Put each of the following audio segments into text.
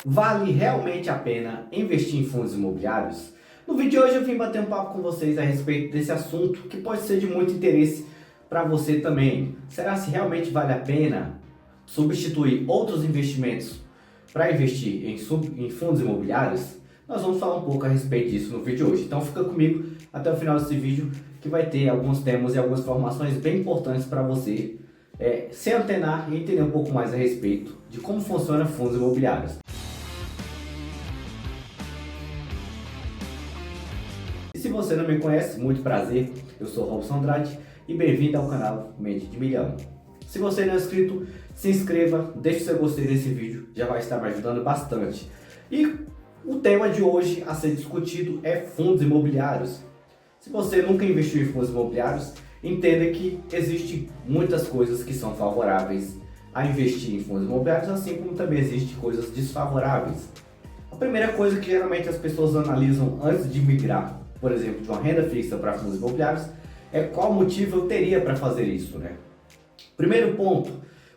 Vale realmente a pena investir em fundos imobiliários? No vídeo de hoje eu vim bater um papo com vocês a respeito desse assunto que pode ser de muito interesse para você também. Será se realmente vale a pena substituir outros investimentos para investir em fundos imobiliários? Nós vamos falar um pouco a respeito disso no vídeo de hoje. Então fica comigo até o final desse vídeo que vai ter alguns temas e algumas informações bem importantes para você se antenar e entender um pouco mais a respeito de como funciona fundos imobiliários. E se você não me conhece, muito prazer, eu sou Robson Andrade e bem-vindo ao canal Mente de Milhão. Se você não é inscrito, se inscreva, deixe seu gostei desse vídeo, já vai estar me ajudando bastante. E o tema de hoje a ser discutido é fundos imobiliários. Se você nunca investiu em fundos imobiliários, entenda que existem muitas coisas que são favoráveis a investir em fundos imobiliários, assim como também existem coisas desfavoráveis. A primeira coisa que geralmente as pessoas analisam antes de migrar, por exemplo, de uma renda fixa para fundos imobiliários, é qual motivo eu teria para fazer isso, né? Primeiro ponto,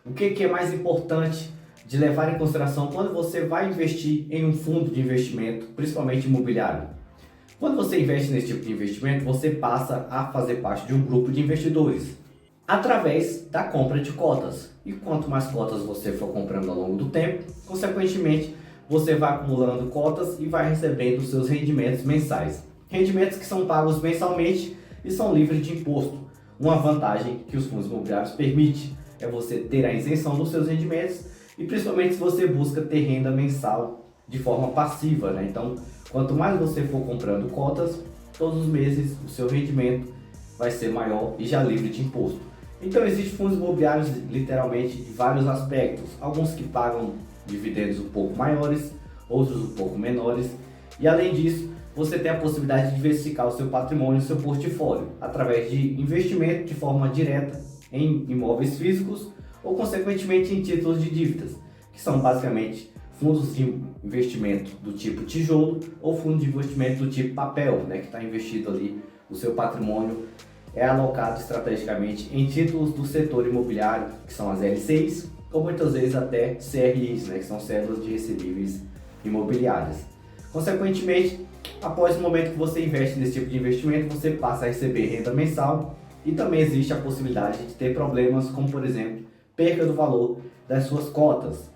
o que é mais importante de levar em consideração quando você vai investir em um fundo de investimento, principalmente imobiliário? Quando você investe nesse tipo de investimento, você passa a fazer parte de um grupo de investidores através da compra de cotas. E quanto mais cotas você for comprando ao longo do tempo, consequentemente, você vai acumulando cotas e vai recebendo os seus rendimentos mensais. Rendimentos que são pagos mensalmente e são livres de imposto. Uma vantagem que os fundos imobiliários permitem é você ter a isenção dos seus rendimentos e principalmente se você busca ter renda mensal de forma passiva, né? Então, quanto mais você for comprando cotas, todos os meses o seu rendimento vai ser maior e já livre de imposto. Então, existem fundos imobiliários literalmente de vários aspectos. Alguns que pagam dividendos um pouco maiores, outros um pouco menores. E além disso, você tem a possibilidade de diversificar o seu patrimônio, o seu portfólio, através de investimento de forma direta em imóveis físicos ou, consequentemente, em títulos de dívidas, que são basicamente fundos de investimento do tipo tijolo ou fundo de investimento do tipo papel, né, que está investido ali, o seu patrimônio é alocado estrategicamente em títulos do setor imobiliário, que são as LCIs, ou muitas vezes até CRIs, né, que são cédulas de recebíveis imobiliárias. Consequentemente, após o momento que você investe nesse tipo de investimento, você passa a receber renda mensal e também existe a possibilidade de ter problemas como, por exemplo, perca do valor das suas cotas.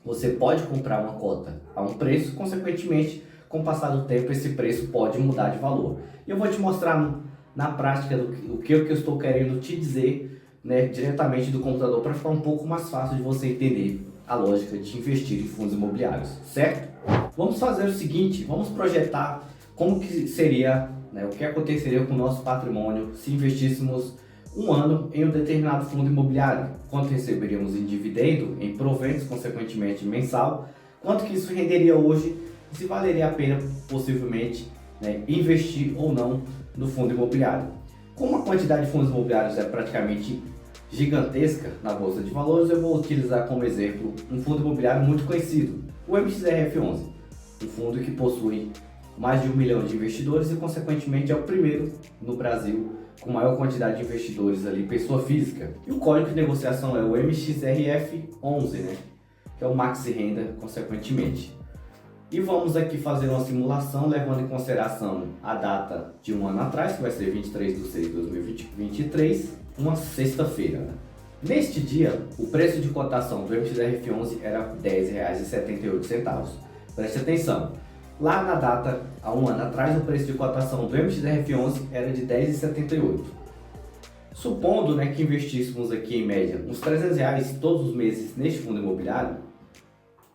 Você pode comprar uma cota a um preço, consequentemente, com o passar do tempo, esse preço pode mudar de valor. E eu vou te mostrar na prática o que eu estou querendo te dizer, né, diretamente do computador, para ficar um pouco mais fácil de você entender a lógica de investir em fundos imobiliários, certo? Vamos fazer o seguinte, vamos projetar como que seria, né, o que aconteceria com o nosso patrimônio se investíssemos um ano em um determinado fundo imobiliário, quanto receberíamos em dividendo, em proventos, consequentemente mensal, quanto que isso renderia hoje e se valeria a pena possivelmente, né, investir ou não no fundo imobiliário. Como a quantidade de fundos imobiliários é praticamente gigantesca na Bolsa de Valores, eu vou utilizar como exemplo um fundo imobiliário muito conhecido, o MXRF11, um fundo que possui mais de 1 milhão de investidores e consequentemente é o primeiro no Brasil com maior quantidade de investidores ali, pessoa física. E o código de negociação é o MXRF11, né? Que é o Maxi Renda, consequentemente. E vamos aqui fazer uma simulação levando em consideração a data de um ano atrás, que vai ser 23/6/2023, uma sexta-feira, né? Neste dia, o preço de cotação do MXRF11 era R$ 10,78. Preste atenção. Lá na data, há um ano atrás, o preço de cotação do MXRF11 era de R$ 10,78. Supondo, né, que investíssemos aqui em média uns R$ 300 todos os meses neste fundo imobiliário,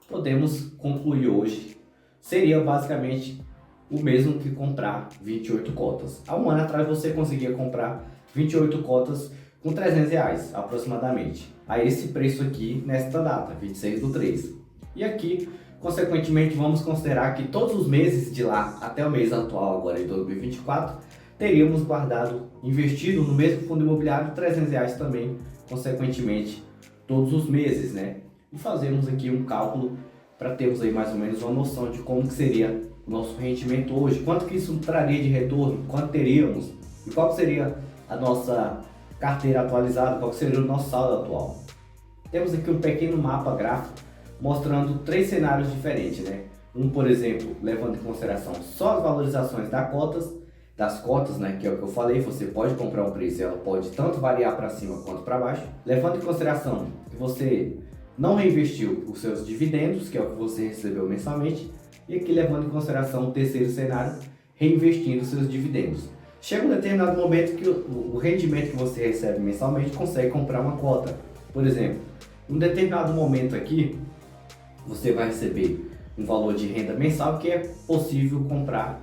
podemos concluir hoje, seria basicamente o mesmo que comprar 28 cotas. Há um ano atrás você conseguia comprar 28 cotas com R$ 300 aproximadamente, a esse preço aqui nesta data, 26/3. E aqui, consequentemente, vamos considerar que todos os meses de lá até o mês atual, agora em 2024, teríamos guardado, investido no mesmo fundo imobiliário R$ 300 também, consequentemente, todos os meses, né? E fazemos aqui um cálculo para termos aí mais ou menos uma noção de como que seria o nosso rendimento hoje, quanto que isso traria de retorno, quanto teríamos e qual seria a nossa carteira atualizada, qual seria o nosso saldo atual. Temos aqui um pequeno mapa gráfico mostrando três cenários diferentes, né? Um, por exemplo, levando em consideração só as valorizações das cotas, né, que é o que eu falei, você pode comprar um preço e ela pode tanto variar para cima quanto para baixo. Levando em consideração que você não reinvestiu os seus dividendos, que é o que você recebeu mensalmente, e aqui levando em consideração o terceiro cenário, reinvestindo os seus dividendos. Chega um determinado momento que o rendimento que você recebe mensalmente consegue comprar uma cota. Por exemplo, em um determinado momento aqui, você vai receber um valor de renda mensal que é possível comprar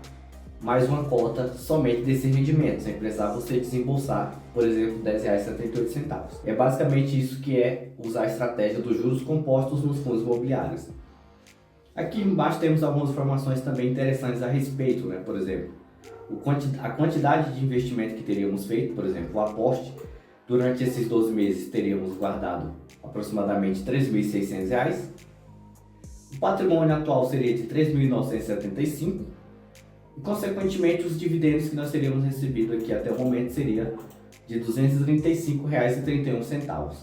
mais uma cota somente desse rendimento, sem precisar você desembolsar, por exemplo, R$ 10,78. É basicamente isso que é usar a estratégia dos juros compostos nos fundos imobiliários. Aqui embaixo temos algumas informações também interessantes a respeito, né? Por exemplo, a quantidade de investimento que teríamos feito, por exemplo, o aporte, durante esses 12 meses teríamos guardado aproximadamente R$ 3.600. O patrimônio atual seria de R$ 3.975 e, consequentemente, os dividendos que nós teríamos recebido aqui até o momento seria de R$ 235,31.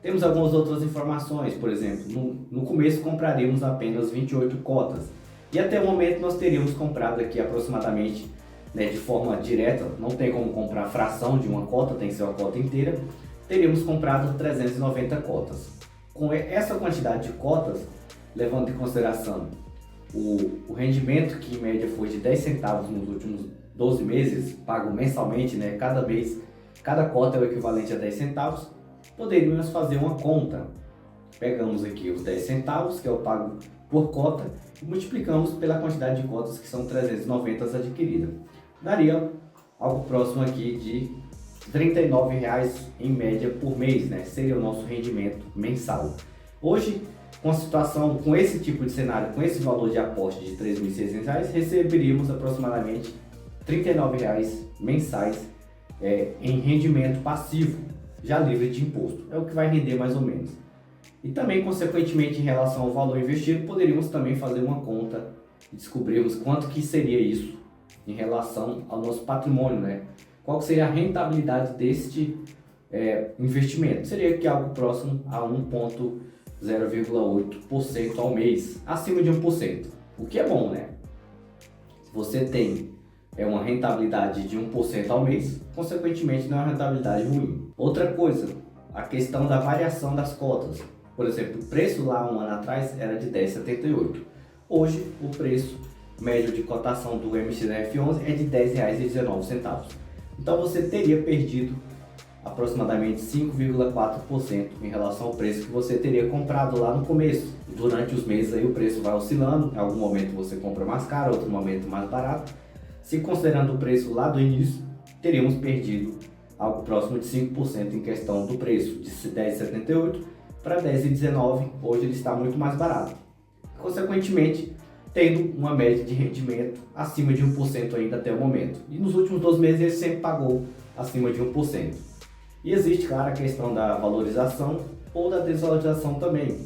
Temos algumas outras informações, por exemplo, no começo compraríamos apenas 28 cotas e até o momento nós teríamos comprado aqui aproximadamente, né, de forma direta, não tem como comprar fração de uma cota, tem que ser uma cota inteira, teríamos comprado 390 cotas. Com essa quantidade de cotas, levando em consideração o rendimento que em média foi de 10 centavos nos últimos 12 meses, pago mensalmente, né? Cada mês, cada cota é o equivalente a 10 centavos, poderíamos fazer uma conta. Pegamos aqui os 10 centavos, que é o pago por cota, e multiplicamos pela quantidade de cotas que são 390 adquiridas. Daria algo próximo aqui de R$ 39,00 em média por mês, né? Seria o nosso rendimento mensal. Hoje, com a situação, com esse tipo de cenário, com esse valor de aporte de R$ 3.600, receberíamos aproximadamente R$ 39,00 mensais em rendimento passivo, já livre de imposto. É o que vai render mais ou menos. E também, consequentemente, em relação ao valor investido, poderíamos também fazer uma conta e descobrirmos quanto que seria isso em relação ao nosso patrimônio, né? Qual seria a rentabilidade deste investimento? Seria que algo próximo a 0,8% ao mês, acima de 1%, o que é bom, né? Se você tem uma rentabilidade de 1% ao mês, consequentemente não é uma rentabilidade ruim. Outra coisa, a questão da variação das cotas. Por exemplo, o preço lá um ano atrás era de R$ 10,78. Hoje, o preço médio de cotação do MXRF11 é de R$ 10,19. Então você teria perdido aproximadamente 5,4% em relação ao preço que você teria comprado lá no começo. Durante os meses aí o preço vai oscilando, em algum momento você compra mais caro, outro momento mais barato. Se considerando o preço lá do início, teríamos perdido algo próximo de 5% em questão do preço, de R$ 10,78 para R$ 10,19, hoje ele está muito mais barato. Consequentemente, tendo uma média de rendimento acima de 1% ainda até o momento. E nos últimos 12 meses ele sempre pagou acima de 1%. E existe, claro, a questão da valorização ou da desvalorização também.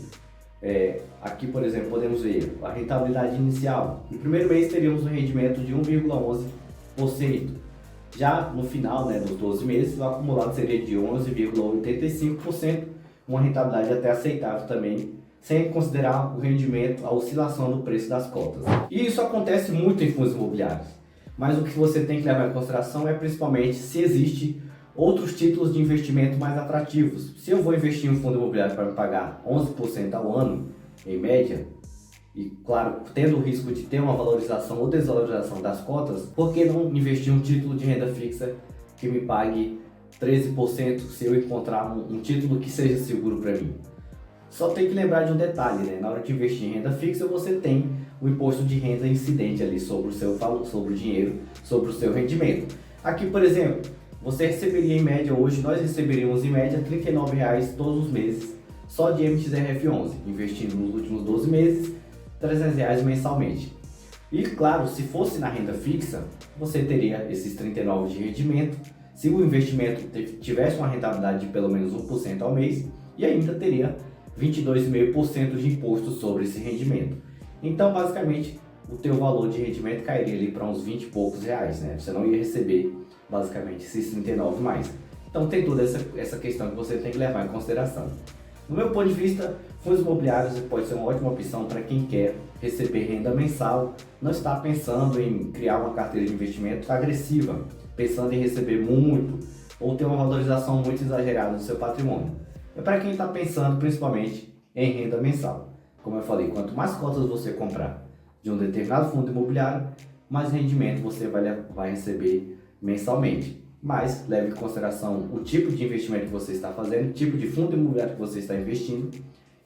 Aqui, por exemplo, podemos ver a rentabilidade inicial. No primeiro mês teríamos um rendimento de 1,11%. Já no final, né, dos 12 meses, o acumulado seria de 11,85%, uma rentabilidade até aceitável também, sem considerar o rendimento, a oscilação do preço das cotas. E isso acontece muito em fundos imobiliários. Mas o que você tem que levar em consideração é principalmente se existe outros títulos de investimento mais atrativos. Se eu vou investir em um fundo imobiliário para me pagar 11% ao ano, em média, e claro, tendo o risco de ter uma valorização ou desvalorização das cotas, por que não investir em um título de renda fixa que me pague 13% se eu encontrar um título que seja seguro para mim? Só tem que lembrar de um detalhe, né? Na hora de investir em renda fixa, você tem o imposto de renda incidente ali sobre o seu valor, sobre o dinheiro, sobre o seu rendimento. Aqui, por exemplo, você receberia em média, hoje nós receberíamos em média R$ 39,00 todos os meses, só de MXRF11, investindo nos últimos 12 meses, R$ 300,00 mensalmente. E claro, se fosse na renda fixa, você teria esses 39 de rendimento, se o investimento tivesse uma rentabilidade de pelo menos 1% ao mês, e ainda teria 22,5% de imposto sobre esse rendimento. Então, basicamente, o teu valor de rendimento cairia ali para uns 20 e poucos reais, né? Você não ia receber, basicamente, esses 39 mais. Então, tem toda essa questão que você tem que levar em consideração. No meu ponto de vista, fundos imobiliários pode ser uma ótima opção para quem quer receber renda mensal, não está pensando em criar uma carteira de investimento agressiva, pensando em receber muito ou ter uma valorização muito exagerada do seu patrimônio. É para quem está pensando principalmente em renda mensal. Como eu falei, quanto mais cotas você comprar de um determinado fundo imobiliário, mais rendimento você vai receber mensalmente. Mas leve em consideração o tipo de investimento que você está fazendo, o tipo de fundo imobiliário que você está investindo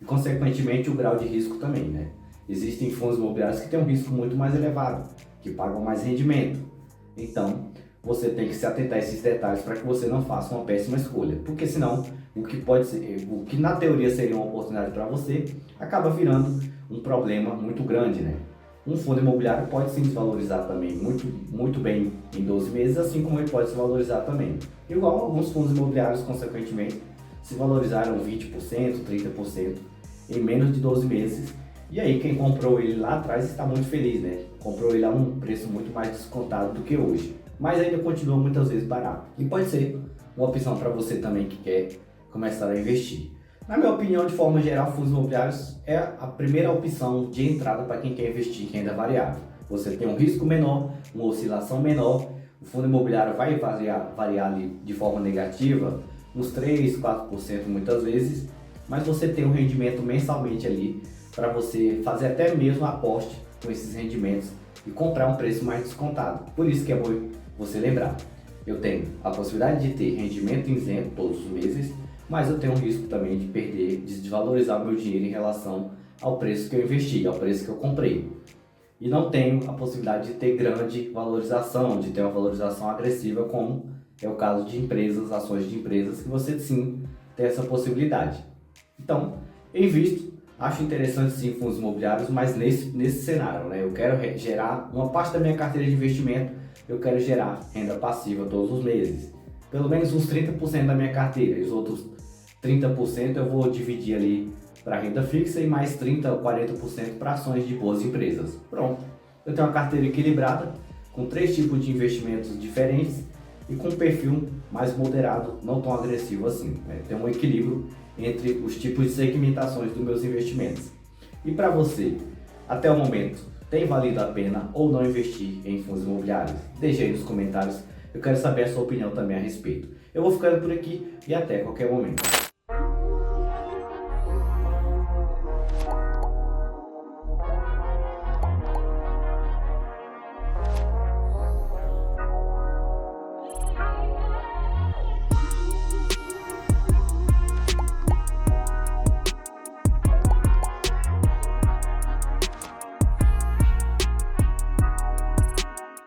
e, consequentemente, o grau de risco também, né? Existem fundos imobiliários que têm um risco muito mais elevado, que pagam mais rendimento. Então, você tem que se atentar a esses detalhes para que você não faça uma péssima escolha, porque senão o que na teoria seria uma oportunidade para você acaba virando um problema muito grande, né? Um fundo imobiliário pode se desvalorizar também muito bem em 12 meses, assim como ele pode se valorizar também. Igual alguns fundos imobiliários, consequentemente, se valorizaram 20%, 30% em menos de 12 meses. E aí quem comprou ele lá atrás está muito feliz, né? Comprou ele a um preço muito mais descontado do que hoje, mas ainda continua muitas vezes barato. E pode ser uma opção para você também que quer começar a investir. Na minha opinião, de forma geral, fundos imobiliários é a primeira opção de entrada para quem quer investir em renda variável. Você tem um risco menor, uma oscilação menor, o fundo imobiliário vai variar ali de forma negativa, uns 3, 4% muitas vezes, mas você tem um rendimento mensalmente ali para você fazer até mesmo aporte com esses rendimentos e comprar um preço mais descontado. Por isso que é bom você lembrar, eu tenho a possibilidade de ter rendimento isento todos os meses, mas eu tenho um risco também de perder, de desvalorizar o meu dinheiro em relação ao preço que eu investi, ao preço que eu comprei. E não tenho a possibilidade de ter grande valorização, de ter uma valorização agressiva, como é o caso de empresas, ações de empresas, que você sim tem essa possibilidade. Então, eu invisto, acho interessante sim fundos imobiliários, mas nesse cenário, né? Eu quero gerar uma parte da minha carteira de investimento, eu quero gerar renda passiva todos os meses. Pelo menos uns 30% da minha carteira, e os outros 30% eu vou dividir ali para renda fixa e mais 30% ou 40% para ações de boas empresas. Pronto, eu tenho uma carteira equilibrada, com 3 tipos de investimentos diferentes e com um perfil mais moderado, não tão agressivo assim, né? Tem um equilíbrio entre os tipos de segmentações dos meus investimentos. E para você, até o momento, tem valido a pena ou não investir em fundos imobiliários? Deixe aí nos comentários, eu quero saber a sua opinião também a respeito. Eu vou ficando por aqui e até qualquer momento.